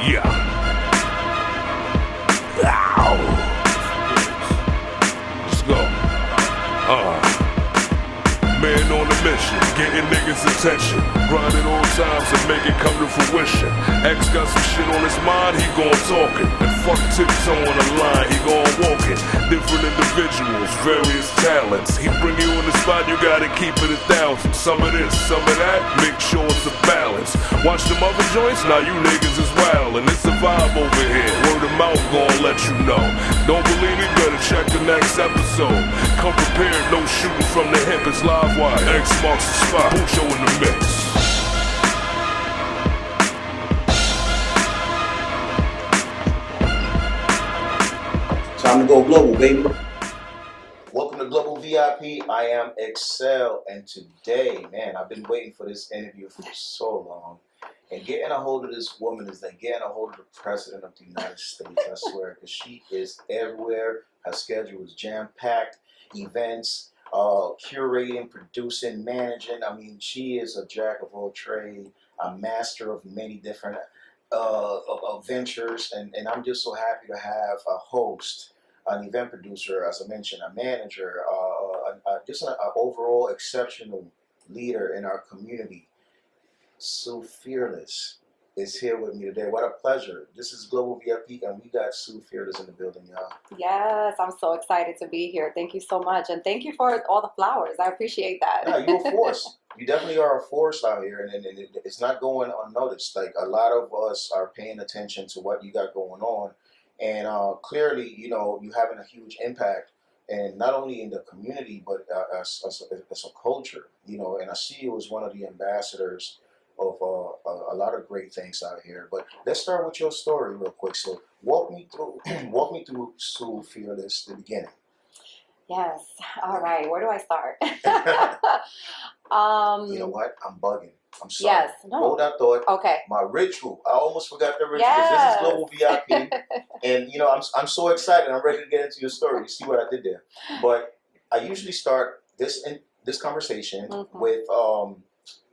Yeah. Ow. Let's go. Man on a mission, getting niggas' attention. Grinding all times and make it come to fruition. X got some shit on his mind, he gon' talk it. And fuck tiptoe on the line, he gon' walk it. Different individuals, various talents. He bring you on the spot, you gotta keep it 1,000. Some of this, some of that, make sure it's a balance. Watch them other joints, now you niggas is wild. And it's a vibe over here, word of mouth gon' let you know. Don't believe me, better check the next episode. Come prepared, no shooting from the hip, it's live wire. X marks the spot, Mucho in the mix. Time to go global, baby. Welcome to Global VIP. I am Excel, and today, man, I've been waiting for this interview for so long. And getting a hold of this woman is like getting a hold of the President of the United States, I swear, because she is everywhere. Her schedule is jam-packed, events, curating, producing, managing. I mean, she is a jack of all trades, a master of many different ventures, and I'm just so happy to have a host, an event producer, as I mentioned, a manager, just an overall exceptional leader in our community. Sue Fearless is here with me today. What a pleasure. This is Global VIP, and we got Sue Fearless in the building, y'all. Yes, I'm so excited to be here. Thank you so much. And thank you for all the flowers. I appreciate that. Yeah, you're a force. You definitely are a force out here, and it's not going unnoticed. Like, a lot of us are paying attention to what you got going on, and clearly, you know, you're having a huge impact, and not only in the community, but as a culture, you know. And I see you as one of the ambassadors of a lot of great things out here. But let's start with your story real quick. So walk me through Sue Fearless, the beginning. Yes. All right. Where do I start? You know what? I'm bugging. I'm sorry. Yes. No. Hold that thought. Okay. My ritual. I almost forgot the ritual because this is Global VIP. And, you know, I'm so excited. I'm ready to get into your story. You see what I did there. But I usually start this conversation with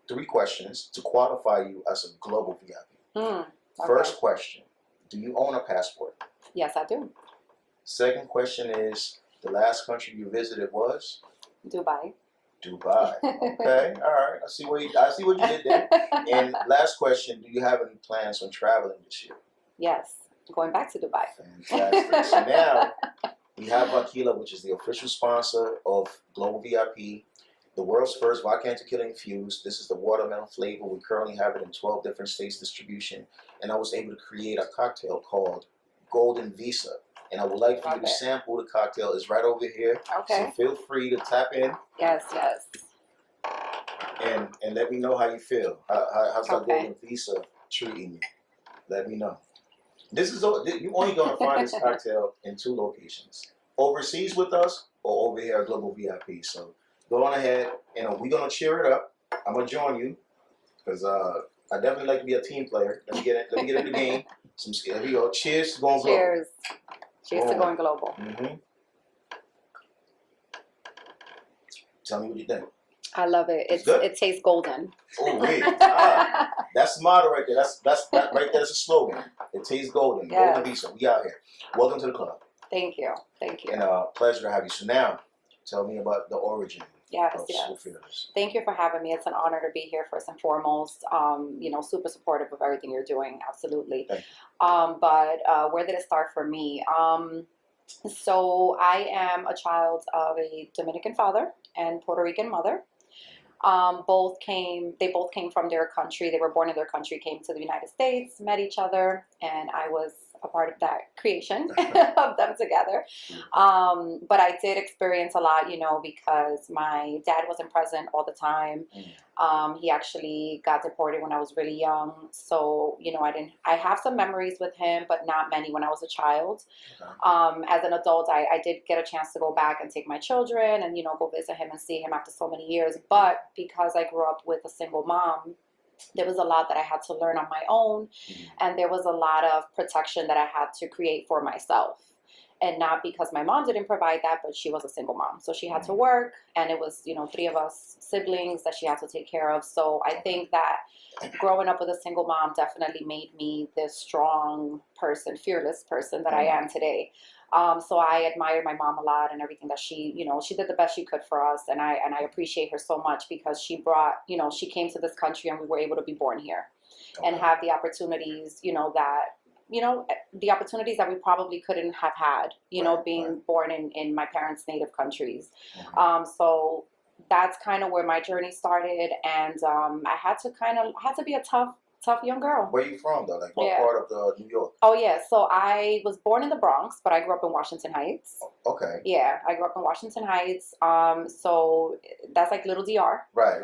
3 questions to qualify you as a Global VIP. Okay. First question, do you own a passport? Yes, I do. Second question is, the last country you visited was? Dubai. Dubai. Okay, all right. I see what you did there. And last question, do you have any plans on traveling this year? Yes. Going back to Dubai. Fantastic. So now we have Vakila, which is the official sponsor of Global VIP. The world's first vodka and tequila infused. This is the watermelon flavor. We currently have it in 12 different states distribution. And I was able to create a cocktail called Golden Visa. And I would like for you to sample the cocktail. It's right over here. Okay. So feel free to tap in. Yes, yes. And let me know how you feel. How's that Golden Visa treating you? Let me know. You're only going to find this cocktail in 2 locations. Overseas with us or over here at Global VIP. So go on ahead, and we're gonna cheer it up. I'm gonna join you because I definitely like to be a team player. Let me get in the game. Here we go. Cheers to going global. Cheers. Cheers to going global. Tell me what you think. I love it. It tastes golden. Oh wait, that's the motto right there. That's right there. That's a slogan. It tastes golden. Yes. Golden Visa. We out here. Welcome to the club. Thank you. Thank you. And pleasure to have you. So now, tell me about the origin. Yes. Thank you for having me. It's an honor to be here first and foremost. You know, super supportive of everything you're doing. Absolutely. Thank you. But where did it start for me? So I am a child of a Dominican father and Puerto Rican mother. They both came from their country. They were born in their country, came to the United States, met each other, and I was a part of that creation of them together. But I did experience a lot, you know, because my dad wasn't present all the time. He actually got deported when I was really young. So, you know, I have some memories with him, but not many when I was a child. As an adult, I did get a chance to go back and take my children and, you know, go visit him and see him after so many years. But because I grew up with a single mom, there was a lot that I had to learn on my own, and there was a lot of protection that I had to create for myself. and not because my mom didn't provide that, but she was a single mom. So she had to work, and it was, 3 of us siblings that she had to take care of. So I think that growing up with a single mom definitely made me this strong person, fearless person that I am today. So I admire my mom a lot and everything that she did the best she could for us. And I appreciate her so much because she brought, she came to this country and we were able to be born here and have the opportunities, the opportunities that we probably couldn't have had, being born in my parents' native countries. So that's kind of where my journey started. And I had to be a tough young girl. Where are you from, though? Like, what part of New York? Oh, yeah. So I was born in the Bronx, but I grew up in Washington Heights. Okay. Yeah, I grew up in Washington Heights. So that's like little DR. Right.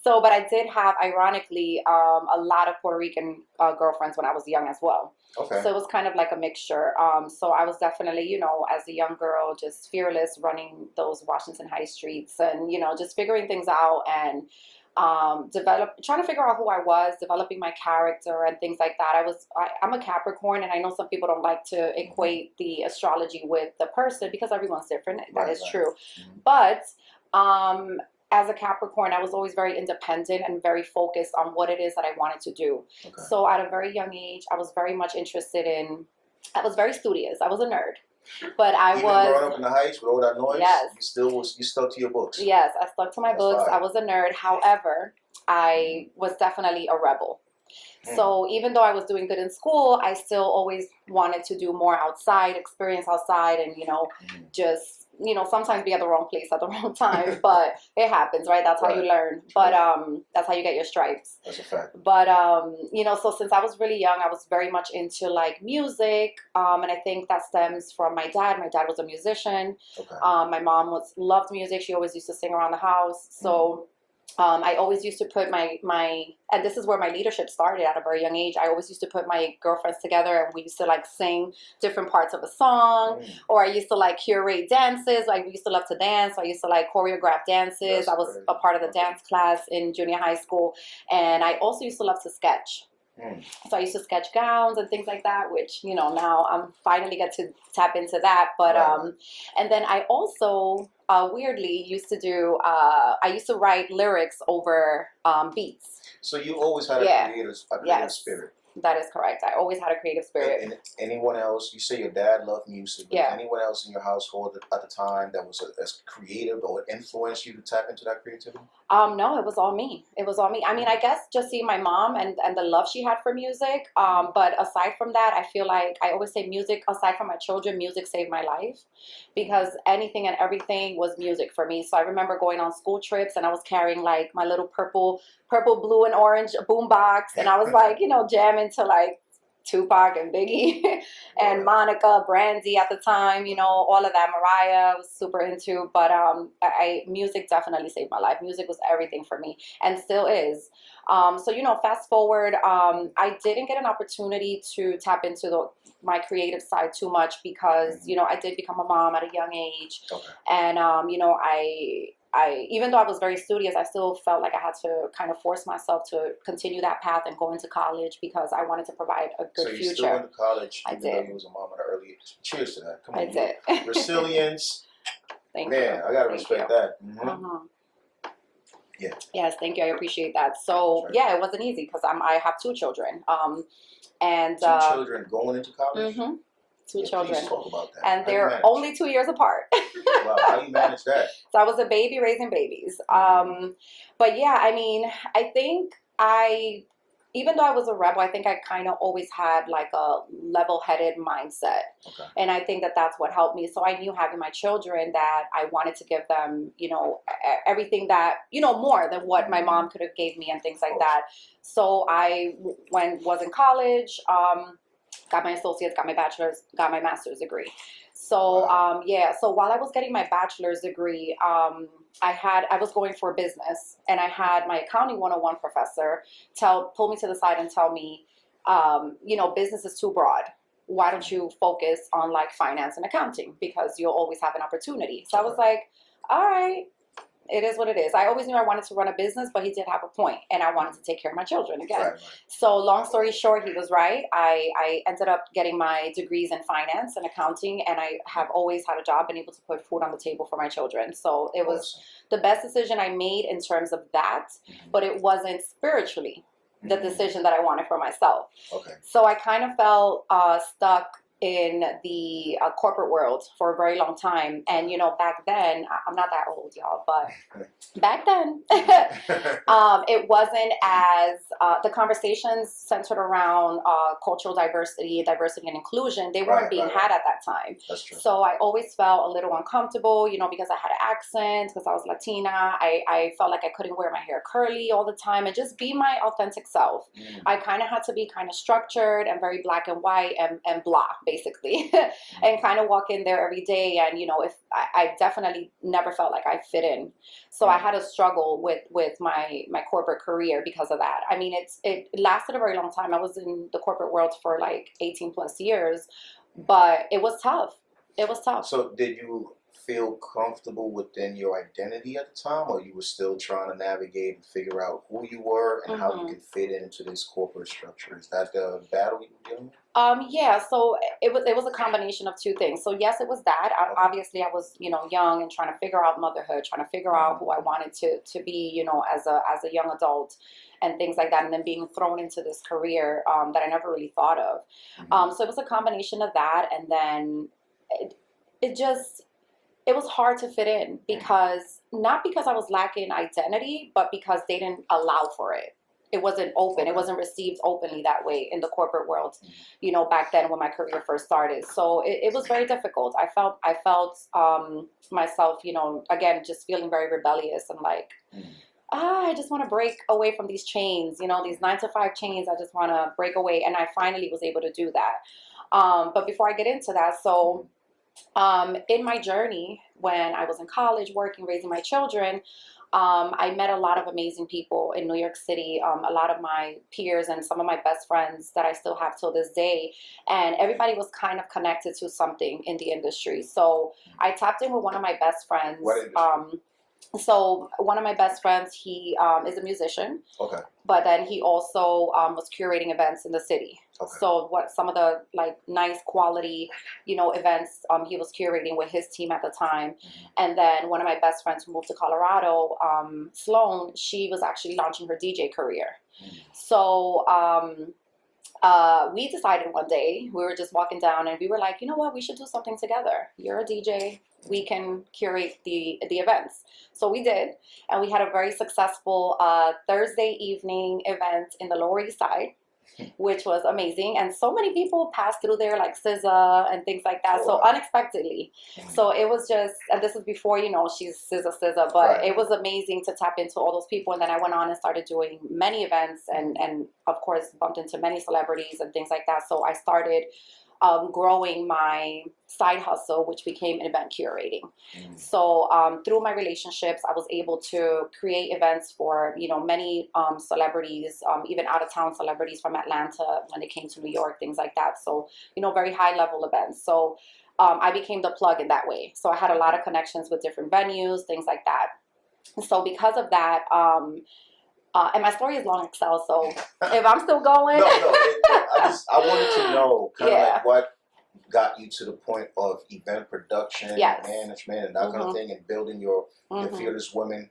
So, but I did have, ironically, a lot of Puerto Rican girlfriends when I was young as well. Okay. So it was kind of like a mixture. So I was definitely, as a young girl, just fearless, running those Washington High streets and, just figuring things out and trying to figure out who I was, developing my character and things like that. I'm a Capricorn, and I know some people don't like to equate the astrology with the person because everyone's different. That is true. But as a Capricorn, I was always very independent and very focused on what it is that I wanted to do. So at a very young age, I was very much I was very studious. I was a nerd. But Even growing up in the Heights with all that noise, you stuck to your books. Yes, I stuck to my books. I was a nerd. However, I was definitely a rebel. So even though I was doing good in school, I still always wanted to do more outside, experience outside, and just sometimes be at the wrong place at the wrong time. But it happens, right? That's how you learn. But that's how you get your stripes. That's a fact. But so since I was really young, I was very much into like music, and I think that stems from my dad. My dad was a musician. My mom loved music. She always used to sing around the house. So I always used to put and this is where my leadership started at a very young age. I always used to put my girlfriends together and we used to like sing different parts of a song, or I used to like curate dances. Like we used to love to dance. So I used to like choreograph dances. I was a part of the dance class in junior high school. And I also used to love to sketch. So I used to sketch gowns and things like that, which, now I'm finally get to tap into that. But, and then I also weirdly used to I used to write lyrics over beats. So you always had a creative spirit. That is correct. I always had a creative spirit. And anyone else, you say your dad loved music, but anyone else in your household at the time that was as creative or influenced you to tap into that creativity? No, it was all me. It was all me. I mean, I guess just seeing my mom and the love she had for music. But aside from that, I feel like I always say music, aside from my children, music saved my life because anything and everything was music for me. So I remember going on school trips and I was carrying like my little purple, blue, and orange boombox. And I was like, jamming to like Tupac and Biggie and Monica, Brandy at the time, all of that. Mariah was super into, but music definitely saved my life. Music was everything for me and still is. So, fast forward, I didn't get an opportunity to tap into my creative side too much because, I did become a mom at a young age. And, I even though I was very studious, I still felt like I had to kind of force myself to continue that path and go into college because I wanted to provide a good future. So you still went to college, I even did. though you was a mom at an early age. Cheers to that. Come on. I did. Resilience. Thank Man, you. I gotta respect that. Yeah. Yes, thank you. I appreciate that. So yeah, it wasn't easy because I have 2 children. And 2 children going into college. 2 children. Please talk about that. And they're only 2 years apart. Wow, how you manage that? So I was a baby raising babies. But yeah, I mean, I think even though I was a rebel, I think I kind of always had like a level-headed mindset. And I think that that's what helped me. So I knew having my children that I wanted to give them, everything that, more than what my mom could have gave me and things like that. So I was in college, got my associates, got my bachelor's, got my master's degree. So, so while I was getting my bachelor's degree, I was going for business and I had my accounting 101 professor pull me to the side and tell me, business is too broad. Why don't you focus on like finance and accounting because you'll always have an opportunity. So I was like, all right. It is what it is. I always knew I wanted to run a business, but he did have a point, and I wanted to take care of my children again. Right. So long story short, he was right. I ended up getting my degrees in finance and accounting, and I have always had a job, been able to put food on the table for my children. So it was Awesome. the best decision I made in terms of that, but it wasn't spiritually the decision that I wanted for myself. Okay. So I kind of felt stuck in the corporate world for a very long time. And, you know, back then, I'm not that old, y'all, but back then, it wasn't as, the conversations centered around cultural diversity and inclusion, they weren't being had at that time. That's true. So I always felt a little uncomfortable, you know, because I had an accent, because I was Latina. I felt like I couldn't wear my hair curly all the time and just be my authentic self. I kind of had to be kind of structured and very black and white and blah, basically, and kind of walk in there every day. And, you know, if I definitely never felt like I fit in. So I had a struggle with my corporate career because of that. I mean, it lasted a very long time. I was in the corporate world for like 18 plus years, but it was tough. It was tough. So did you feel comfortable within your identity at the time, or you were still trying to navigate and figure out who you were and how you could fit into this corporate structure? Is that the battle you were dealing with? Yeah, so it was a combination of two things. So yes, it was that. Obviously, I was, you know, young and trying to figure out motherhood, trying to figure out who I wanted to be, you know, as a young adult and things like that, and then being thrown into this career that I never really thought of. So it was a combination of that, and then it was hard to fit in because not because I was lacking identity, but because they didn't allow for it. It wasn't open. It wasn't received openly that way in the corporate world, you know, back then when my career first started. So it was very difficult. I felt myself, you know, again, just feeling very rebellious and like, I just want to break away from these chains, you know, these 9-to-5 chains. I just want to break away. And I finally was able to do that. But before I get into that, so in my journey, when I was in college, working, raising my children, I met a lot of amazing people in New York City, a lot of my peers and some of my best friends that I still have till this day. And everybody was kind of connected to something in the industry. So I tapped in with one of my best friends. What industry? So one of my best friends, he is a musician. Okay. But then he also was curating events in the city. Okay. So what some of the like nice quality, you know, events he was curating with his team at the time. And then one of my best friends who moved to Colorado, Sloan, she was actually launching her DJ career. So we decided one day, we were just walking down and we were like, you know what, we should do something together. You're a DJ, we can curate the events. So we did, and we had a very successful Thursday evening event in the Lower East Side, which was amazing. And so many people passed through there, like SZA and things like that. So unexpectedly. So it was just, and this is before, you know, she's SZA, but it was amazing to tap into all those people. And then I went on and started doing many events and of course bumped into many celebrities and things like that. So I started growing my side hustle, which became event curating. So through my relationships, I was able to create events for, you know, many celebrities, even out of town celebrities from Atlanta when they came to New York, things like that. So, you know, very high level events. So I became the plug in that way. So I had a lot of connections with different venues, things like that. So because of that, and my story is long, Excel, so if I'm still going. I wanted to know kind of like what got you to the point of event production, management, and that kind of thing, and building your Fearless Women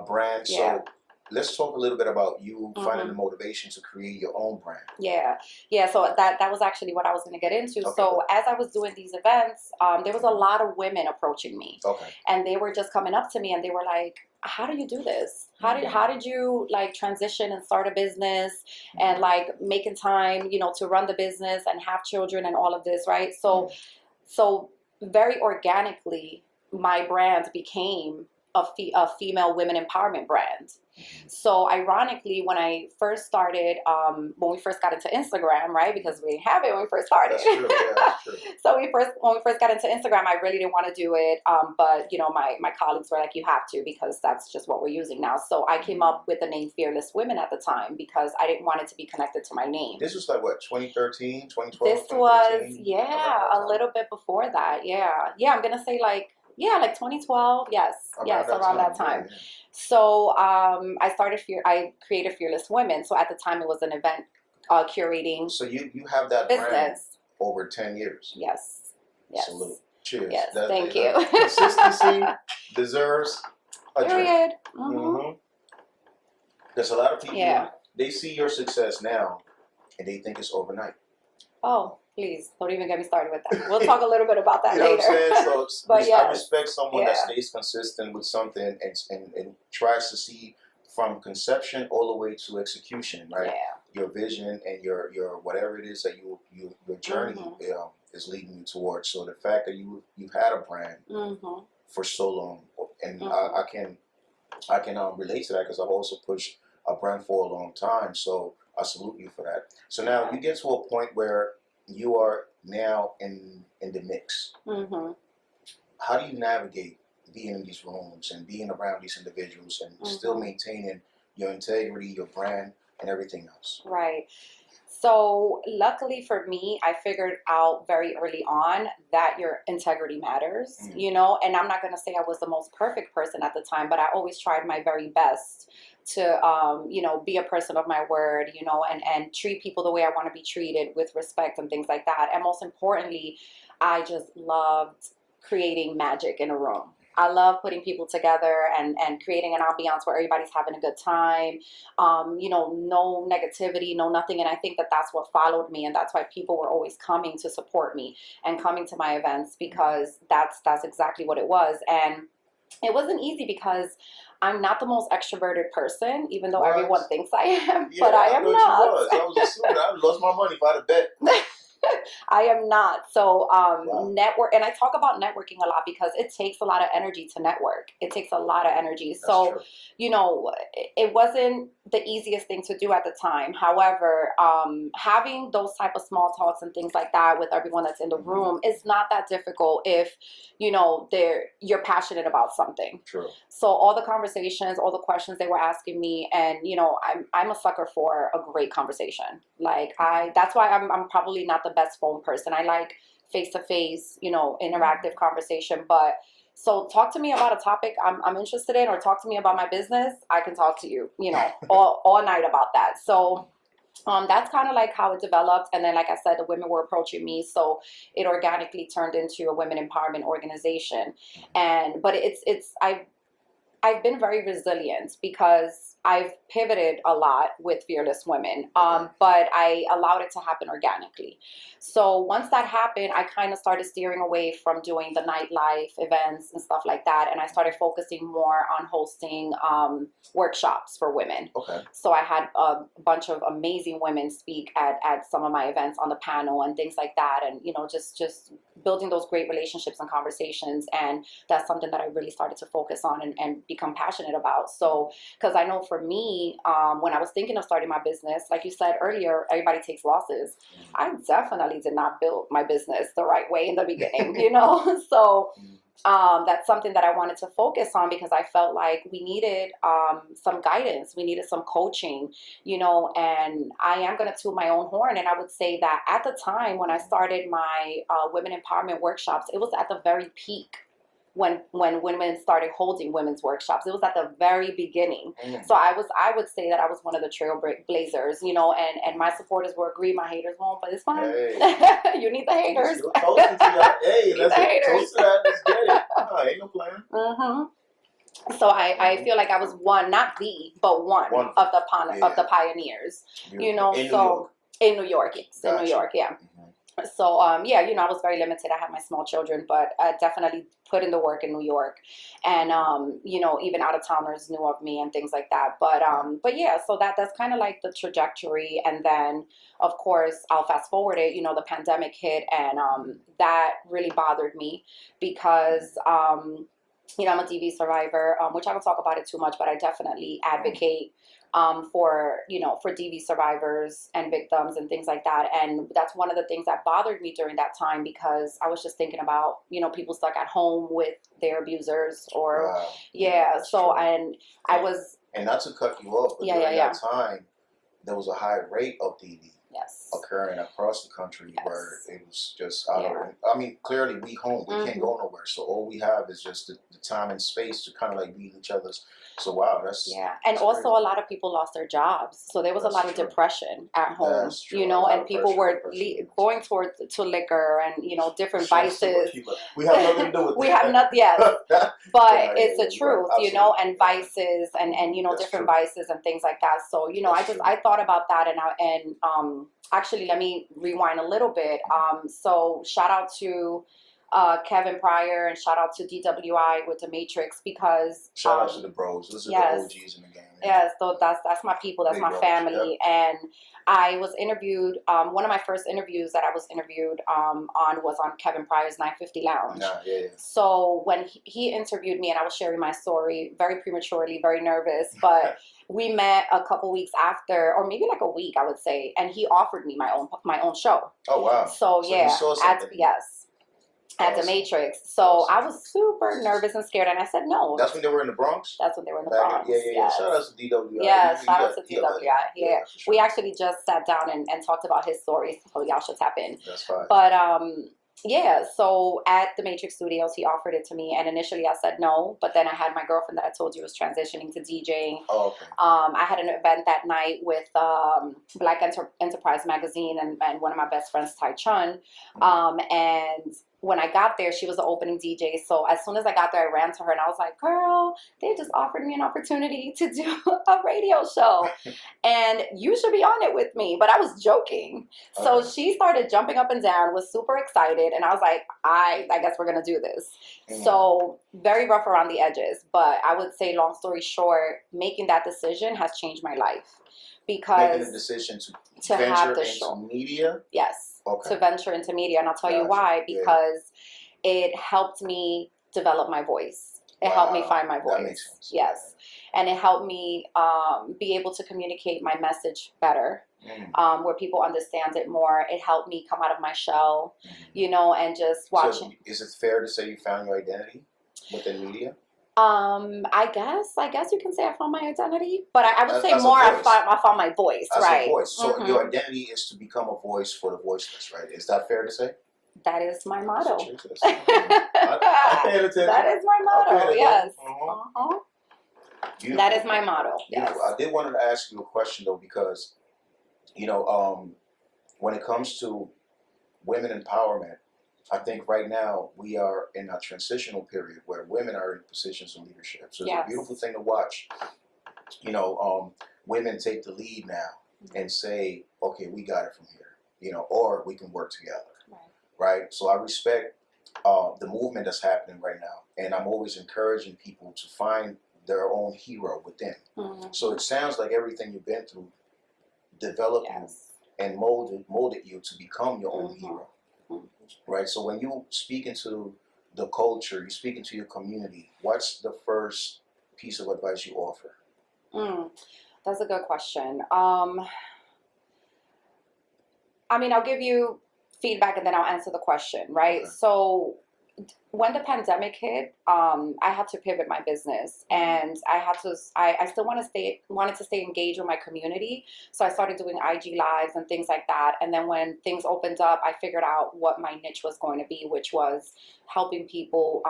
brand. So let's talk a little bit about you finding the motivation to create your own brand. Yeah. So that was actually what I was going to get into. Okay. So as I was doing these events, there was a lot of women approaching me. Okay. And they were just coming up to me and they were like, how do you do this? How did you like transition and start a business and like making time, you know, to run the business and have children and all of this, right? So very organically, my brand became a female women empowerment brand. So ironically, when I first started, when we first got into Instagram, right? Because we didn't have it when we first started. That's true. Yeah, that's true. So when we first got into Instagram, I really didn't want to do it. But you know, my colleagues were like, you have to, because that's just what we're using now. So I came up with the name Fearless Women at the time because I didn't want it to be connected to my name. This was like what, 2013, 2012? This was, a little bit before that. Yeah. I'm going to say like Yeah, like 2012. Yes, yes, around that time. Yeah. So I created Fearless Women. So at the time, it was an event curating So you have that brand business. over 10 years. Yes, yes, Salute. Cheers. yes. That, Thank you. consistency deserves a drink. Period. There's a lot of people, Yeah. they see your success now and they think it's overnight. Oh, please don't even get me started with that. We'll talk a little bit about that You know later. what I'm saying? So But I yes. respect someone that Yeah. stays consistent with something and tries to see from conception all the way to execution, right? Yeah. Your vision and your whatever it is that your journey is leading you towards. So the fact that you've had a brand for so long, and I can relate to that because I've also pushed a brand for a long time. So I salute you for that. So now you get to a point where you are now in the mix. How do you navigate being in these rooms and being around these individuals and still maintaining your integrity, your brand, and everything else? Right. So luckily for me, I figured out very early on that your integrity matters, you know, and I'm not going to say I was the most perfect person at the time, but I always tried my very best to, you know, be a person of my word, you know, and treat people the way I want to be treated with respect and things like that. And most importantly, I just loved creating magic in a room. I love putting people together and creating an ambiance where everybody's having a good time. You know, no negativity, no nothing. And I think that that's what followed me. And that's why people were always coming to support me and coming to my events, because that's exactly what it was. And it wasn't easy because I'm not the most extroverted person, even though everyone thinks I am, Yeah, but I am not. I was assuming I lost my money if I'd have bet. I am not. So network, and I talk about networking a lot because it takes a lot of energy to network. It takes a lot of energy. That's so true. you know, it wasn't the easiest thing to do at the time. However, having those type of small talks and things like that with everyone that's in the room is not that difficult if, you know, you're passionate about something. True. So all the conversations, all the questions they were asking me, and you know, I'm a sucker for a great conversation. Like that's why I'm probably not the best phone person. I like face-to-face, you know, interactive conversation. But so talk to me about a topic I'm interested in, or talk to me about my business. I can talk to you, you know, all night about that. So that's kind of like how it developed. And then, like I said, the women were approaching me, so it organically turned into a women empowerment organization. But I've been very resilient because I've pivoted a lot with Fearless Women, but I allowed it to happen organically. So once that happened, I kind of started steering away from doing the nightlife events and stuff like that, and I started focusing more on hosting workshops for women. Okay. So I had a bunch of amazing women speak at some of my events on the panel and things like that, and you know, just building those great relationships and conversations. And that's something that I really started to focus on and become passionate about. So because I know for me, when I was thinking of starting my business, like you said earlier, everybody takes losses. I definitely did not build my business the right way in the beginning, you know. So that's something that I wanted to focus on, because I felt like we needed some guidance, we needed some coaching, you know. And I am going to toot my own horn, and I would say that at the time when I started my women empowerment workshops, it was at the very peak when women started holding women's workshops. It was at the very beginning. So I would say that I was one of the trailblazers, you know, and my supporters will agree, my haters won't, but it's fine. Hey. You need the haters. Hey, let's haters. toast to that. Let's get it. Ain't no plan. So I feel like I was one, not the, but one of the pioneers. Beautiful. You know, in New York, yes, Gotcha. in New York, yeah. So, yeah, you know, I was very limited. I had my small children, but I definitely put in the work in New York. And, you know, even out-of-towners knew of me and things like that. But yeah, so that's kind of like the trajectory. And then, of course, I'll fast forward it, you know, the pandemic hit, and that really bothered me because, you know, I'm a DV survivor, which I don't talk about it too much, but I definitely advocate for, you know, for DV survivors and victims and things like that. And that's one of the things that bothered me during that time, because I was just thinking about, you know, people stuck at home with their abusers or, so, true. And I was... And not to cut you off, but during that time, there was a high rate of DV. Yes. occurring across the country Yes. where it was just out Yeah. of. I mean, clearly we home. We can't go nowhere. So all we have is just the time and space to kind of like be in each other's. So wow, that's And that's also crazy. a lot of people lost their jobs, so there was a That's lot of true. depression at home. That's true. You A know, lot and of people pressure, were depression. going towards to liquor and different Sure, vices. we have nothing to do with We that. have nothing. Yes. But Yeah, it's the you're truth, right. and Absolutely. vices and That's different true. vices and things like that. So That's true. I thought about that, and actually let me rewind a little bit. So shout out to Kevin Pryor and shout out to DWI with the Matrix, because Shout out to the bros. This is yes. the OGs in the game. Yes, so that's my people, that's Big my bros, family. And I was interviewed, one of my first interviews that I was interviewed on was on Kevin Pryor's 950 Lounge. Yeah. So when he interviewed me, and I was sharing my story very prematurely, very nervous, but we met a couple weeks after, or maybe like a week, I would say, and he offered me my own show. Oh wow. So you yeah, saw something. at the Awesome. Matrix. So Awesome. I was super nervous and scared, and I said no. That's when they were in the Bronx? That's when they were in the Back Bronx. Yeah. Yes. Shout out to DWI. Yeah, shout out to DWI. Yeah. for sure. We actually just sat down and talked about his story, so y'all should tap in. That's fine. But yeah, so at the Matrix Studios, he offered it to me, and initially I said no, but then I had my girlfriend that I told you was transitioning to DJing. Oh, okay. I had an event that night with Black Enterprise Magazine and one of my best friends, Tai Chun. And when I got there, she was the opening DJ. So as soon as I got there, I ran to her and I was like, girl, they just offered me an opportunity to do a radio show. And you should be on it with me. But I was joking. So she started jumping up and down, was super excited. And I was like, I guess we're going to do this. So very rough around the edges. But I would say, long story short, making that decision has changed my life. Because making the decision to have venture the into show. Media? Yes. Okay. To venture into media. And I'll tell you why. Because it helped me develop my voice. It helped me find my voice. That makes sense. Yes. And it helped me be able to communicate my message better, where people understand it more. It helped me come out of my shell, and just watching. So is it fair to say you found your identity within media? I guess you can say I found my identity, but I would say as more I found my voice, as right? a voice. So your identity is to become a voice for the voiceless, right? Is that fair to say? That is my motto. I paid attention. That is my motto, yes. Beautiful. That is my motto, yes. Beautiful. I did want to ask you a question, though, because, when it comes to women empowerment, I think right now we are in a transitional period where women are in positions of leadership. So it's a beautiful thing to watch. Women take the lead now and say, okay, we got it from here, or we can work together. Right? So I respect the movement that's happening right now. And I'm always encouraging people to find their own hero within. So it sounds like everything you've been through developed you and molded you to become your own hero. Right? So when you speak into the culture, you speak into your community, what's the first piece of advice you offer? That's a good question. I'll give you feedback and then I'll answer the question, right? Okay. So when the pandemic hit, I had to pivot my business, and I still wanted to stay engaged with my community. So I started doing IG lives and things like that. And then when things opened up, I figured out what my niche was going to be, which was helping people,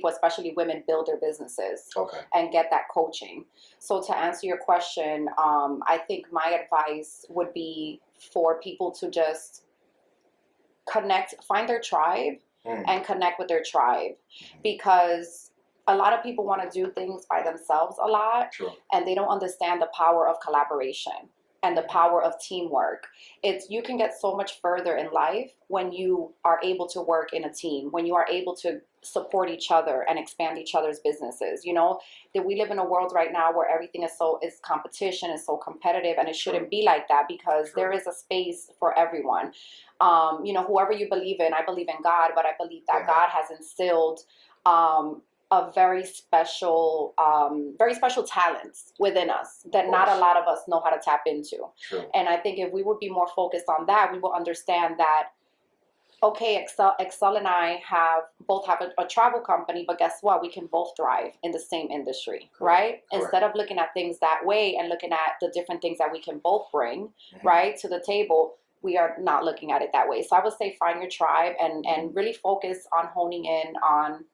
especially women, build their businesses and get that coaching. So to answer your question, I think my advice would be for people to just find their tribe and connect with their tribe, because a lot of people want to do things by themselves a lot, and they don't understand the power of collaboration and the power of teamwork. You can get so much further in life when you are able to work in a team, when you are able to support each other and expand each other's businesses. That we live in a world right now where everything is competition, is so competitive, and it shouldn't be like that, because there is a space for everyone. Whoever you believe in, I believe in God, but I believe that God has instilled a very special talents within us that not a lot of us know how to tap into. And I think if we would be more focused on that, we will understand that okay, Excel and I both have a travel company, but guess what? We can both thrive in the same industry, right? Correct. Instead of looking at things that way and looking at the different things that we can both bring, Mhm. right, to the table, we are not looking at it that way. So I would say find your tribe and really focus on honing in on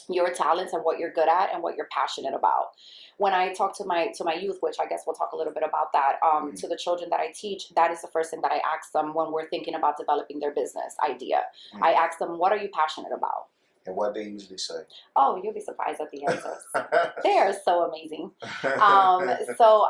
your talents and what you're good at and what you're passionate about. When I talk to my youth, which I guess we'll talk a little bit about that, to the children that I teach, that is the first thing that I ask them when we're thinking about developing their business idea. Mhm. I ask them, what are you passionate about? And what they usually say. Oh, you'll be surprised at the answers. They are so amazing. So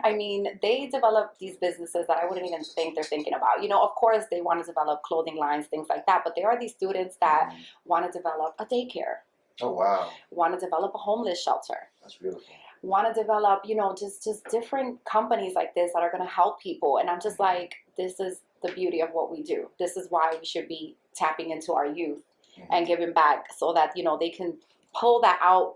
I mean, they develop these businesses that I wouldn't even think they're thinking about. You know, of course, they want to develop clothing lines, things like that. But there are these students that Mhm. want to develop a daycare, Oh wow, want to develop a homeless shelter, that's beautiful. want to develop, you know, just different companies like this that are going to help people. And I'm just like, this is the beauty of what we do. This is why we should be tapping into our youth and giving back so that, you know, they can pull that out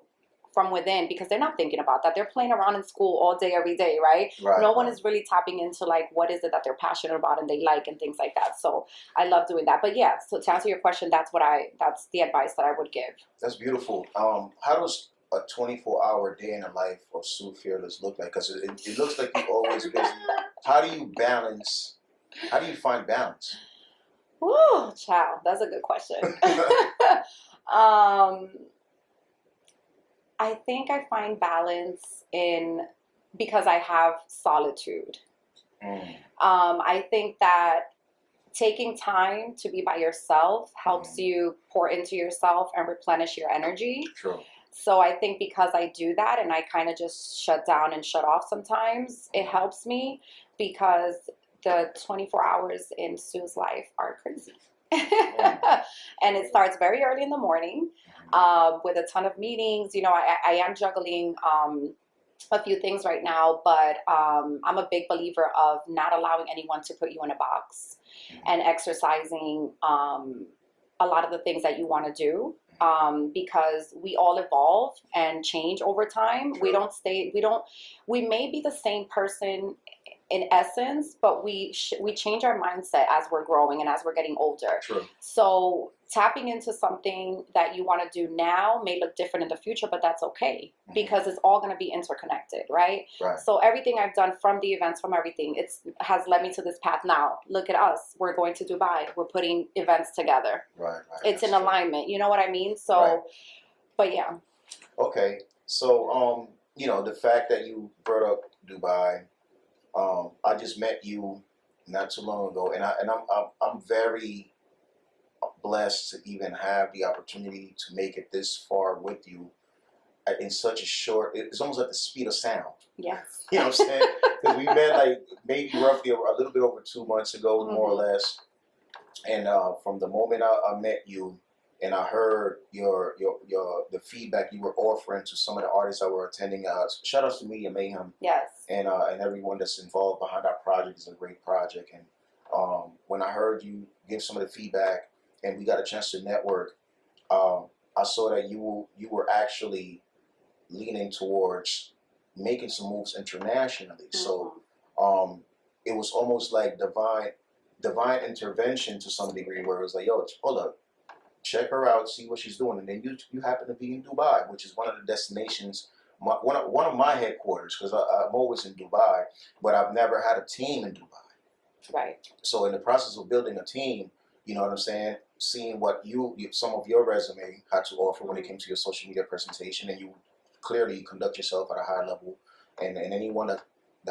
from within, because they're not thinking about that. They're playing around in school all day, every day, right? Right. No one is really tapping into like what is it that they're passionate about and they like and things like that. So I love doing that. But yeah, so to answer your question, that's the advice that I would give. That's beautiful. How does a 24-hour day in the life of Sue Fearless look like? Because it looks like you're always busy. How do you balance? How do you find balance? Woo, child, that's a good question. I think I find balance because I have solitude. Mm. I think that taking time to be by yourself helps you pour into yourself and replenish your energy. True. So I think because I do that and I kind of just shut down and shut off sometimes, it helps me, because the 24 hours in Sue's life are crazy. And it starts very early in the morning with a ton of meetings. You know, I am juggling a few things right now, but I'm a big believer of not allowing anyone to put you in a box and exercising a lot of the things that you want to do. Because we all evolve and change over time. True. We may be the same person in essence, but we change our mindset as we're growing and as we're getting older. True. So tapping into something that you want to do now may look different in the future, but that's okay, because it's all going to be interconnected, right? Right. So everything I've done, from the events, from everything, has led me to this path now. Look at us. We're going to Dubai. We're putting events together. Right. It's in alignment. You know what I mean? So, Right. But yeah. Okay. So, you know, the fact that you brought up Dubai, I just met you not too long ago, and I'm very blessed to even have the opportunity to make it this far with you in such a short. It's almost like the speed of sound. Yes. You know what I'm saying? Because we met like maybe roughly a little bit over 2 months ago, more or less. And from the moment I met you, and I heard the feedback you were offering to some of the artists that were attending. Shout outs to Media Mayhem. Yes. And everyone that's involved behind our project. Is a great project. And when I heard you give some of the feedback, and we got a chance to network, I saw that you were actually leaning towards making some moves internationally. So it was almost like divine intervention to some degree, where it was like, yo, hold up, check her out, see what she's doing, and then you happen to be in Dubai, which is one of the destinations, one of my headquarters, because I'm always in Dubai, but I've never had a team in Dubai. Right. So in the process of building a team, you know what I'm saying, seeing what some of your resume had to offer when it came to your social media presentation, and you clearly conduct yourself at a high level, and anyone that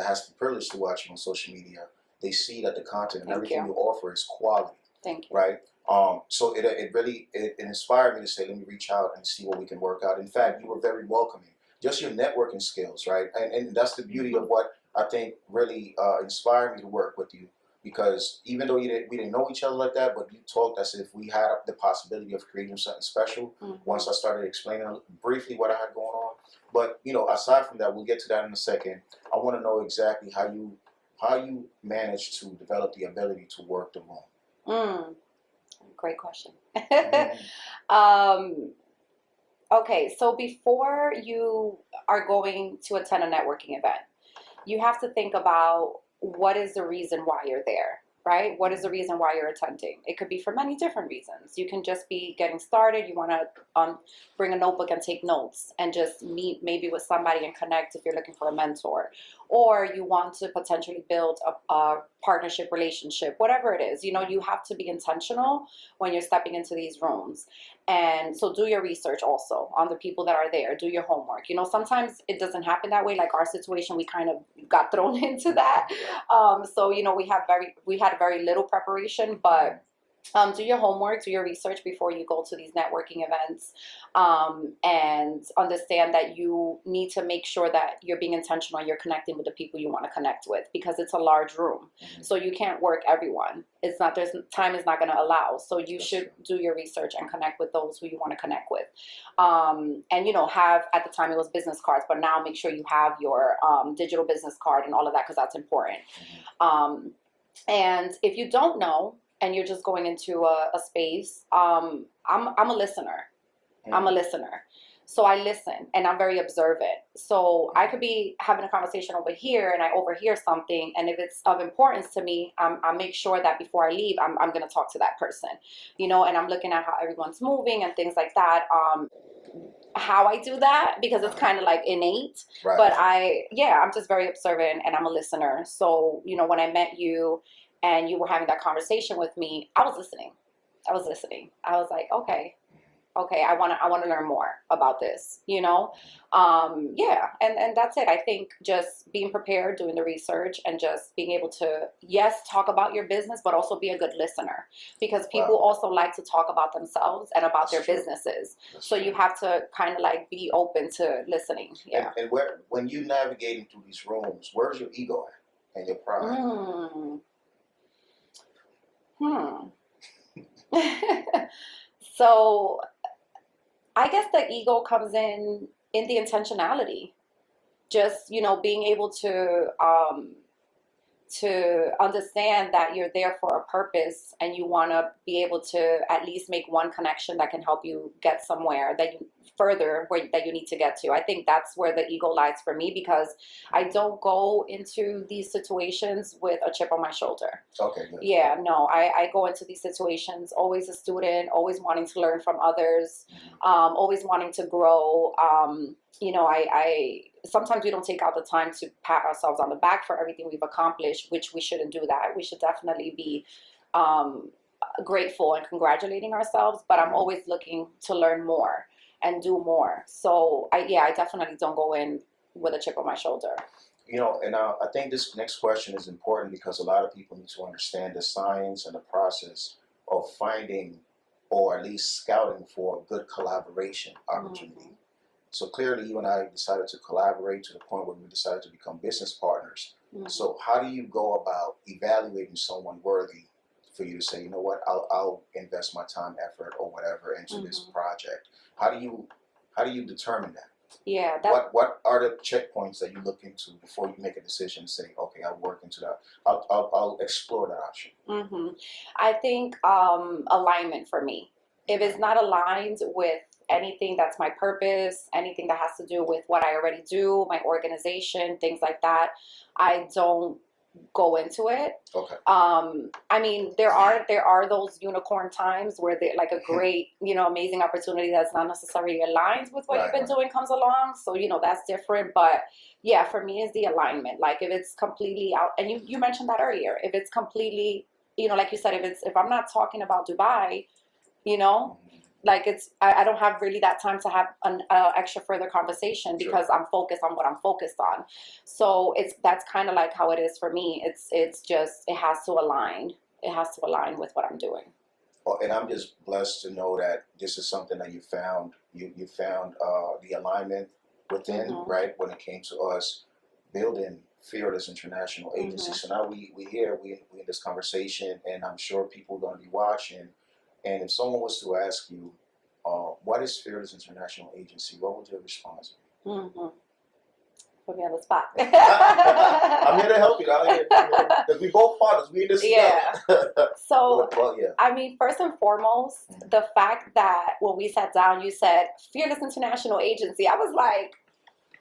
has the privilege to watch you on social media, they see that the content and everything you offer is quality. Thank you. Right. So it really inspired me to say, let me reach out and see what we can work out. In fact, you were very welcoming. Just your networking skills, right? And that's the beauty of what I think really inspired me to work with you, because even though we didn't know each other like that, but you talked as if we had the possibility of creating something special. Once I started explaining briefly what I had going on. But you know, aside from that, we'll get to that in a second. I want to know exactly how you managed to develop the ability to work the room. Great question. Okay, so before you are going to attend a networking event, you have to think about what is the reason why you're there. right? What is the reason why you're attending? It could be for many different reasons. You can just be getting started. You want to bring a notebook and take notes and just meet maybe with somebody and connect if you're looking for a mentor. Or you want to potentially build a partnership relationship, whatever it is. You know, you have to be intentional when you're stepping into these rooms. And so do your research also on the people that are there. Do your homework. You know, sometimes it doesn't happen that way. Like our situation, we kind of got thrown into that. So, you know, we had very little preparation, but do your homework, do your research before you go to these networking events, and understand that you need to make sure that you're being intentional, you're connecting with the people you want to connect with, because it's a large room. So you can't work everyone. Time is not going to allow. So you should do your research and connect with those who you want to connect with. And, you know, at the time it was business cards, but now make sure you have your digital business card and all of that, because that's important. And if you don't know, and you're just going into a space, I'm a listener. I'm a listener. So I listen, and I'm very observant. So I could be having a conversation over here, and I overhear something, and if it's of importance to me, I make sure that before I leave, I'm going to talk to that person, you know, and I'm looking at how everyone's moving and things like that. How I do that, because it's kind of like innate, but I'm just very observant, and I'm a listener. So, you know, when I met you, and you were having that conversation with me, I was listening. I was like, okay, I want to learn more about this, you know? And that's it. I think just being prepared, doing the research, and just being able to, yes, talk about your business, but also be a good listener, because people also like to talk about themselves and about their businesses. So you have to kind of like be open to listeing. Yeah. And when you navigating through these rooms, where's your ego at and your pride? So I guess the ego comes in the intentionality. Just, you know, being able to understand that you're there for a purpose, and you want to be able to at least make one connection that can help you get somewhere that you need to get to. I think that's where the ego lies for me, because I don't go into these situations with a chip on my shoulder. Okay, good. Yeah, no, I go into these situations always a student, always wanting to learn from others, always wanting to grow. You know, I sometimes we don't take out the time to pat ourselves on the back for everything we've accomplished, which we shouldn't do that. We should definitely be grateful and congratulating ourselves, but I'm always looking to learn more and do more. So I definitely don't go in with a chip on my shoulder. You know, and I think this next question is important, because a lot of people need to understand the science and the process of finding, or at least scouting for, a good collaboration opportunity. So clearly you and I decided to collaborate to the point where we decided to become business partners. So how do you go about evaluating someone worthy for you to say, you know what, I'll invest my time, effort, or whatever into this project? How do you determine that? Yeah. What are the checkpoints that you look into before you make a decision, say, okay, I'll work into that. I'll explore that option. I think alignment for me. If it's not aligned with anything that's my purpose, anything that has to do with what I already do, my organization, things like that, I don't go into it. Okay. I mean, there are those unicorn times where they like a great, you know, amazing opportunity that's not necessarily aligned with what you've been doing comes along. So, you know, that's different. But yeah, for me, it's the alignment. Like if it's completely out, and you mentioned that earlier, if it's completely, you know, like you said, if I'm not talking about Dubai, you know, like I don't have really that time to have an extra further conversation, because I'm focused on what I'm focused on. So that's kind of like how it is for me. It's just, it has to align. It has to align with what I'm doing. Well, and I'm just blessed to know that this is something that you found. You found the alignment within, right? When it came to us building Fearless International Agency. So now we in this conversation, and I'm sure people are going to be watching. And if someone was to ask you, what is Fearless International Agency, what would your response be? Put me on the spot. I'm here to help you. Because we both partners. We in this together. So, I mean, first and foremost, the fact that when we sat down, you said Fearless International Agency, I was like,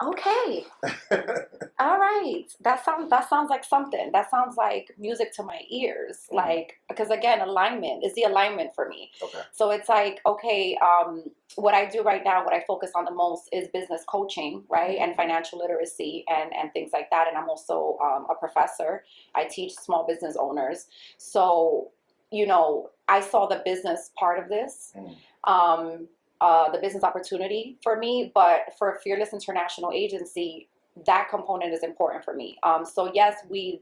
Okay. All right. That sounds like something. That sounds like music to my ears. Mhm. Like, because again, alignment is the alignment for me. Okay. So it's like, okay, what I do right now, what I focus on the most is business coaching, right? And financial literacy and things like that. And I'm also a professor. I teach small business owners. So, you know, I saw the business part of this. The business opportunity for me, but for Fearless International Agency, that component is important for me. So yes, we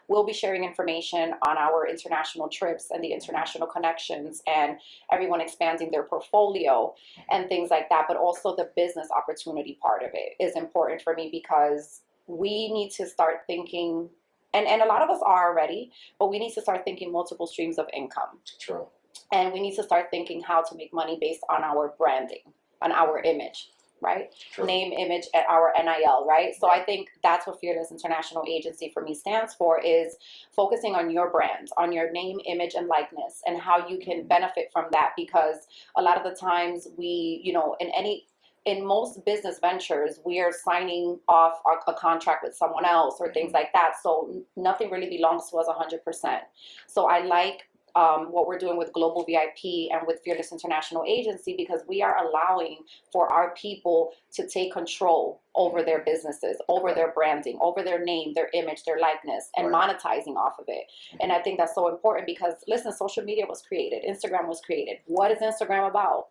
will be sharing information on our international trips and the international connections and everyone expanding their portfolio and things like that. But also the business opportunity part of it is important for me because we need to start thinking, and a lot of us are already, but we need to start thinking multiple streams of income. True. And we need to start thinking how to make money based on our branding, on our image, right? True. Name, image, and our NIL, right? So I think that's what Fearless International Agency for me stands for, is focusing on your brand, on your name, image, and likeness, and how you can benefit from that. Because a lot of the times we, you know, in most business ventures, we are signing off a contract with someone else or things like that. So nothing really belongs to us 100%. So I like what we're doing with Global VIP and with Fearless International Agency, because we are allowing for our people to take control over their businesses, over their branding, over their name, their image, their likeness, and monetizing off of it. And I think that's so important because, listen, social media was created, Instagram was created. What is Instagram about?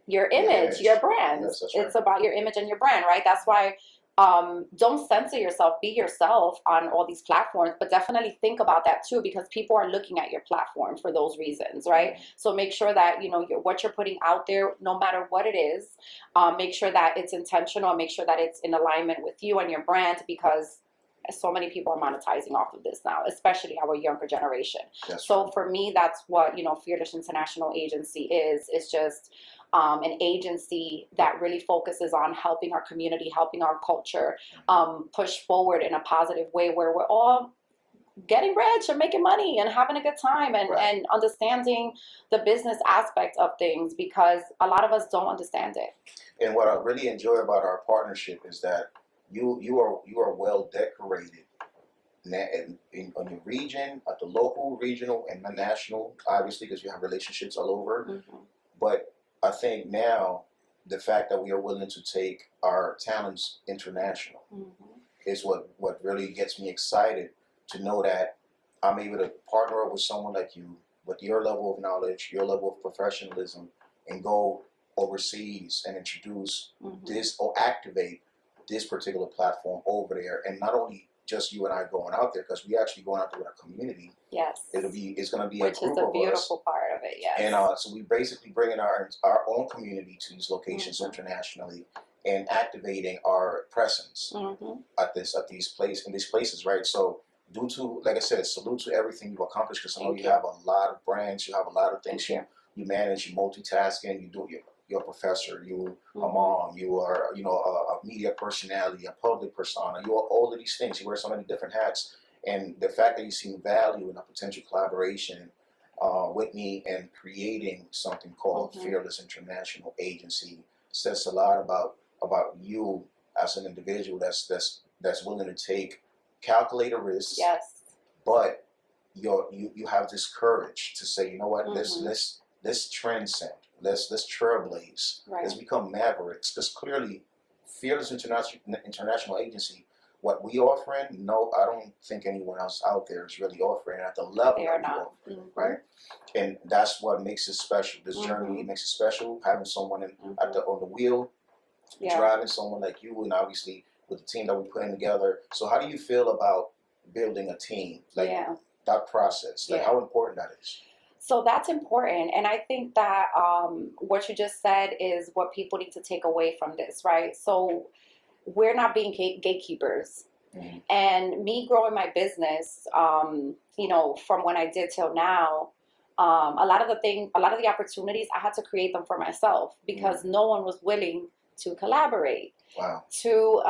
Your image, your brand. Yes, that's right. It's about your image and your brand, right? That's why don't censor yourself, be yourself on all these platforms, but definitely think about that too, because people are looking at your platform for those reasons, right? So make sure that, you know, what you're putting out there, no matter what it is, make sure that it's intentional, make sure that it's in alignment with you and your brand, because so many people are monetizing off of this now, especially our younger generation. So for me, that's what, you know, Fearless International Agency is. It's just an agency that really focuses on helping our community, helping our culture push forward in a positive way, where we're all getting rich and making money and having a good time and understanding the business aspect of things, because a lot of us don't understand it. And what I really enjoy about our partnership is that you are well decorated on your region, at the local, regional, and the national, obviously, because you have relationships all over. But I think now the fact that we are willing to take our talents international is what really gets me excited, to know that I'm able to partner up with someone like you with your level of knowledge, your level of professionalism, and go overseas and introduce this or activate this particular platform over there. And not only just you and I going out there, because we actually going out there with a community. Yes. It's going to be which a group is the of beautiful us. part of it. Yes. And so we basically bringing our own community to these locations internationally and activating our presence at these places, right? So due to, like I said, salute to everything you've accomplished, because I know you have a lot of brands, you have a lot of things you manage, you multitasking, you do you're a professor, you a mom, you are, you know, a media personality, a public persona, you are all of these things. You wear so many different hats, and the fact that you see value in a potential collaboration with me and creating something called Fearless International Agency says a lot about you as an individual that's willing to take calculated risks. Yes. But you have this courage to say, you know what, let's transcend. Let's trailblaze. Let's become mavericks. Because clearly, Fearless International Agency, what we offering, no, I don't think anyone else out there is really offering at the level They are that we not. offer, right? And that's what makes it special. This journey makes it special. Having someone on the wheel, driving someone like you, and obviously with the team that we're putting together. So how do you feel about building a team? Like that process, like how important that is? So that's important. And I think that what you just said is what people need to take away from this, right? So we're not being gatekeepers. And me growing my business, you know, from when I did till now, a lot of the opportunities, I had to create them for myself, because no one was willing to collaborate, Wow. to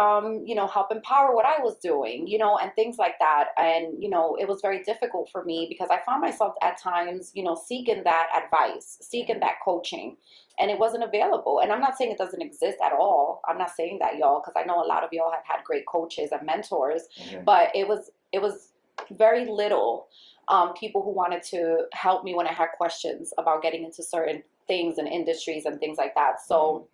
help empower what I was doing, and things like that. And it was very difficult for me because I found myself at times seeking that advice, seeking that coaching, and it wasn't available. And I'm not saying it doesn't exist at all. I'm not saying that, y'all, because I know a lot of y'all have had great coaches and mentors, but it was very little people who wanted to help me when I had questions about getting into certain things and industries and things like that. So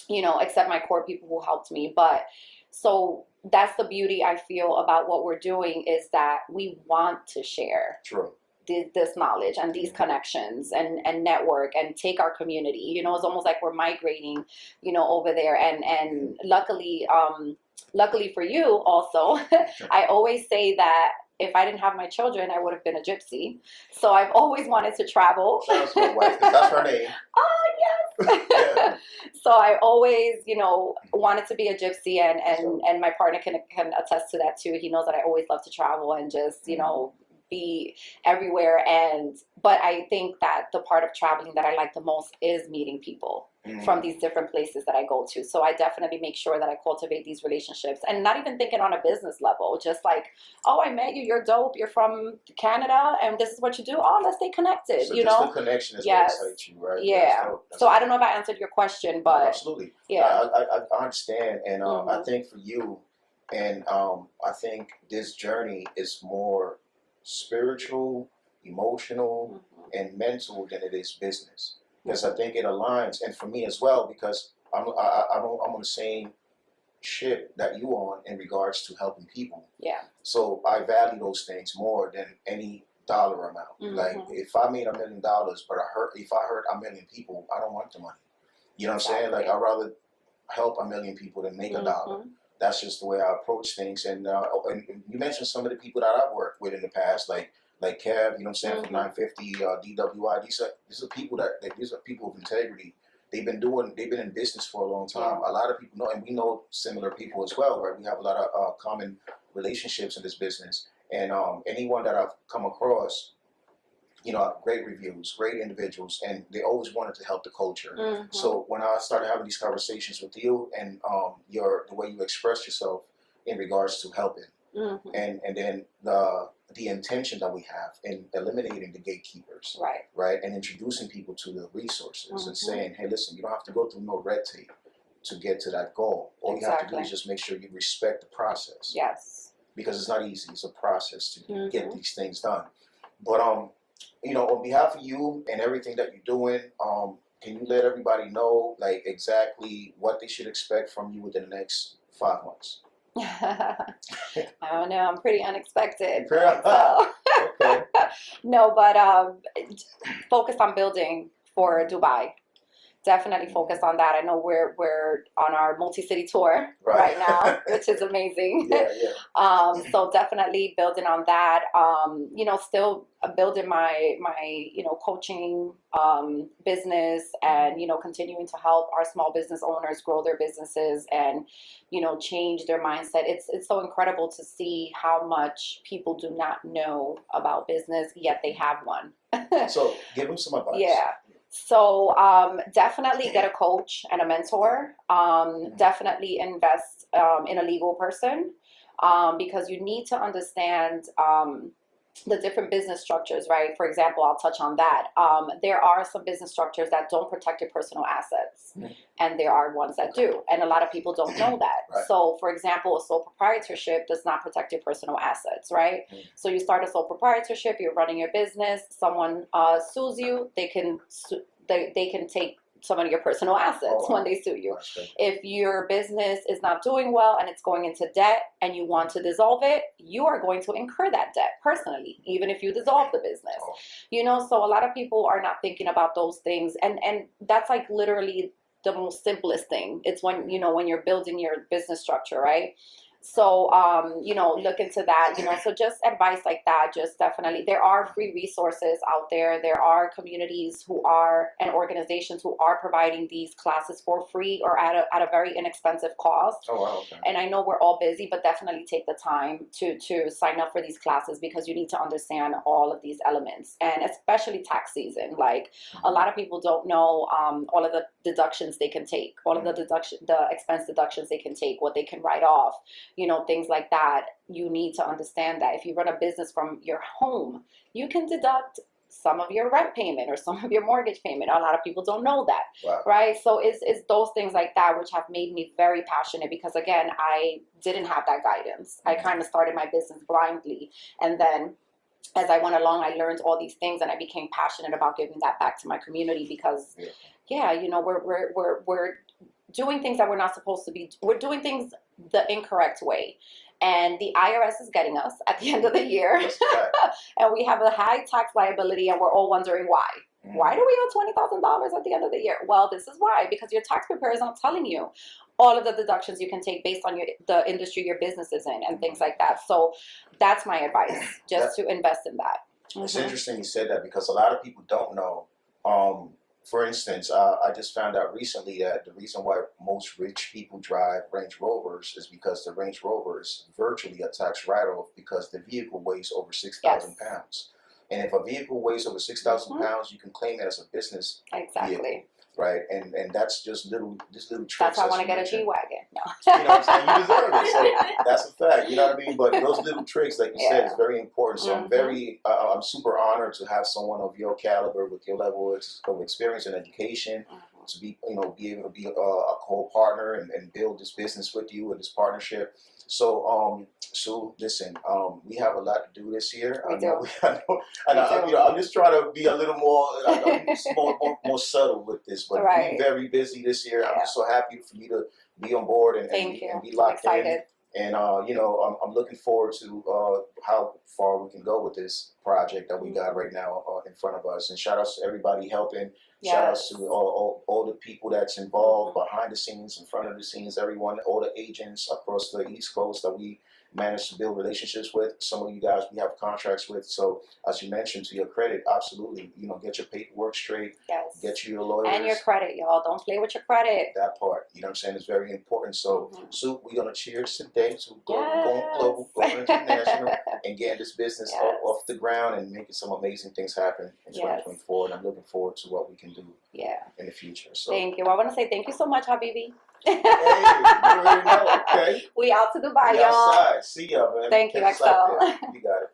except my core people who helped me. But so that's the beauty I feel about what we're doing, is that we want to share True. this knowledge and these connections and network and take our community. It's almost like we're migrating, over there. And luckily for you also, I always say that if I didn't have my children, I would have been a gypsy. So I've always wanted to travel. Shout out to my wife, 'cause that's her name. Oh, yes. Yeah. So I always, wanted to be a gypsy, and my partner can attest to that too. He knows that I always love to travel and just, be everywhere. But I think that the part of traveling that I like the most is meeting people from these different places that I go to. So I definitely make sure that I cultivate these relationships, and not even thinking on a business level, just like, oh, I met you, you're dope, you're from Canada, and this is what you do. Oh, let's stay connected. So just the connection is what excites you, right? Yeah. So I don't know if I answered your question, but absolutely. Yeah. I understand, and I think for you, and I think this journey is more spiritual, emotional, and mental than it is business. Because I think it aligns, and for me as well, because I'm on the same ship that you on in regards to helping people. Yeah. So I value those things more than any dollar amount. Like if I made $1 million, but if I hurt 1 million people, I don't want the money. You know what I'm saying? Like I'd rather help 1 million people than make $1. That's just the way I approach things. And you mentioned some of the people that I've worked with in the past, like Kev, you know what I'm saying, from 950, DWI. These are people these are people of integrity. They've been in business for a long time. A lot of people know, and we know similar people as well, right? We have a lot of common relationships in this business. And anyone that I've come across, great reviews, great individuals, and they always wanted to help the culture. So when I started having these conversations with you, and the way you express yourself in regards to helping, and then the intention that we have in eliminating the gatekeepers, right, and introducing people to the resources, and saying, hey, listen, you don't have to go through no red tape to get to that goal. All you have to do is just make sure you respect the process. Yes. Because it's not easy. It's a process to get these things done. But on behalf of you and everything that you're doing, can you let everybody know like exactly what they should expect from you within the next 5 months? I don't know. I'm pretty unexpected. So. Okay. No, but focus on building for Dubai. Definitely focus on that. I know we're on our multi-city tour right now, which is amazing. So definitely building on that. Still building my coaching business, and continuing to help our small business owners grow their businesses and change their mindset. It's so incredible to see how much people do not know about business, yet they have one. So give them some advice. Yeah. So definitely get a coach and a mentor. Definitely invest in a legal person, because you need to understand the different business structures, right? For example, I'll touch on that. There are some business structures that don't protect your personal assets, and there are ones that do. And a lot of people don't know that. So, for example, a sole proprietorship does not protect your personal assets, right? So you start a sole proprietorship, you're running your business, someone sues you, they can take some of your personal assets when they sue you. If your business is not doing well and it's going into debt and you want to dissolve it, you are going to incur that debt personally, even if you dissolve the business. So a lot of people are not thinking about those things, and that's like literally the most simplest thing. It's when when you're building your business structure, right? So, look into that, so just advice like that, just definitely, there are free resources out there. There are communities and organizations who are providing these classes for free or at a very inexpensive cost. Oh, wow, okay. And I know we're all busy, but definitely take the time to sign up for these classes, because you need to understand all of these elements, and especially tax season. Like, a lot of people don't know all of the deductions they can take, all of the expense deductions they can take, what they can write off, things like that. You need to understand that if you run a business from your home, you can deduct some of your rent payment or some of your mortgage payment. A lot of people don't know that. Wow. Right? So it's those things like that which have made me very passionate, because again, I didn't have that guidance. I kind of started my business blindly, and then as I went along, I learned all these things, and I became passionate about giving that back to my community, because we're doing things that we're not supposed to be. We're doing things the incorrect way, and the IRS is getting us at the end of the year. And we have a high tax liability, and we're all wondering why. Why do we owe $20,000 at the end of the year? Well, this is why, because your tax preparer is not telling you all of the deductions you can take based on the industry your business is in and things like that. So that's my advice, just to invest in that. It's interesting you said that, because a lot of people don't know. For instance, I just found out recently that the reason why most rich people drive Range Rovers is because the Range Rover is virtually a tax write-off, because the vehicle weighs over 6,000 pounds. And if a vehicle weighs over 6,000 pounds, you can claim it as a business vehicle, right? And that's just little tricks. That's why I want to get a G-Wagon. No. You know what I'm saying? You deserve it. So that's a fact. You know what I mean? But those little tricks, like you said, is very important. So I'm super honored to have someone of your caliber with your level of experience and education to be able to be a co-partner and build this business with you, with this partnership. So, Sue, listen, we have a lot to do this year. We do. I'm just trying to be a little more subtle with this, but we're very busy this year. I'm just so happy for you to be on board and be locked in. And I'm looking forward to how far we can go with this project that we got right now in front of us. And shout out to everybody helping. Yes. Shout out to all the people that's involved behind the scenes, in front of the scenes, everyone, all the agents across the East Coast that we managed to build relationships with. Some of you guys we have contracts with. So as you mentioned, to your credit, absolutely, get your paperwork straight. Yes. Get your lawyers. And your credit, y'all. Don't play with your credit. That part, you know what I'm saying, is very important. So, Sue, we're going to cheers today to going global, going international, and getting this business off the ground and making some amazing things happen in 2024. And I'm looking forward to what we can do in the future. So thank you. I want to say thank you so much, Habibi. Hey, you already know, okay. We out to Dubai, We y'all. outside. See ya, man. Thank you, XL. You got it.